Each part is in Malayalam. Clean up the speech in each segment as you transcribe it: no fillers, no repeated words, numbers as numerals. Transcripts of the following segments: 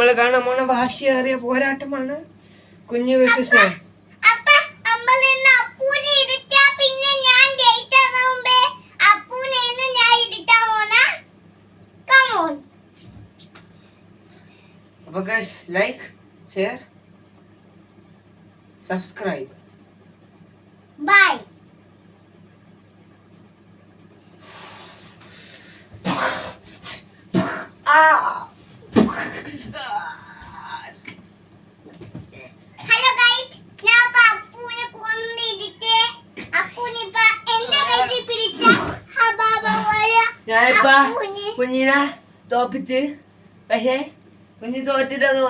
നമ്മള് കാണാൻ പോണ വാശിയേറിയ പോരാട്ടമാണ് കുഞ്ഞു versus ഞാൻ. അപ്പൊ guys like share subscribe bye. Hello guys, ഞാൻ അപ്പൂനെ കൊന്നിട്ട് അപ്പൂനിപ്പ എന്റെ കയ്യിൽ പിടിച്ച ഞാനിപ്പ കുഞ്ഞിനെ തോപ്പിച്ച്, പക്ഷേ കുഞ്ഞി തോറ്റിട്ടത്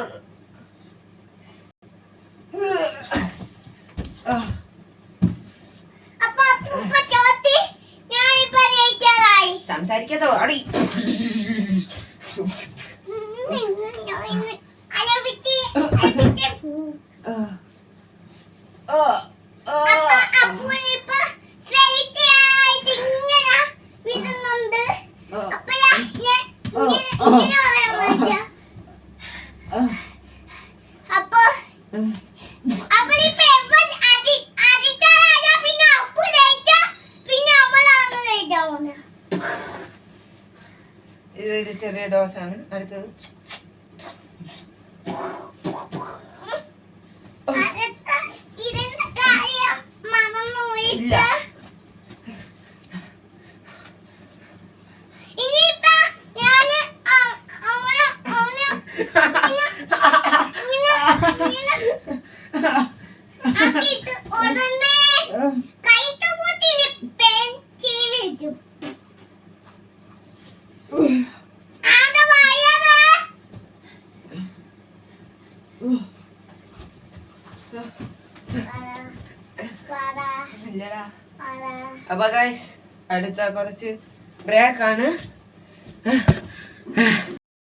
സംസാരിക്കാത്ത അടി. ഇതൊരു ചെറിയ ഡോസാണ്. അടുത്തത് ഇല്ല. അപ്പൊ ഗൈസ് അടുത്ത കുറച്ച് ബ്രേക്കാണ്.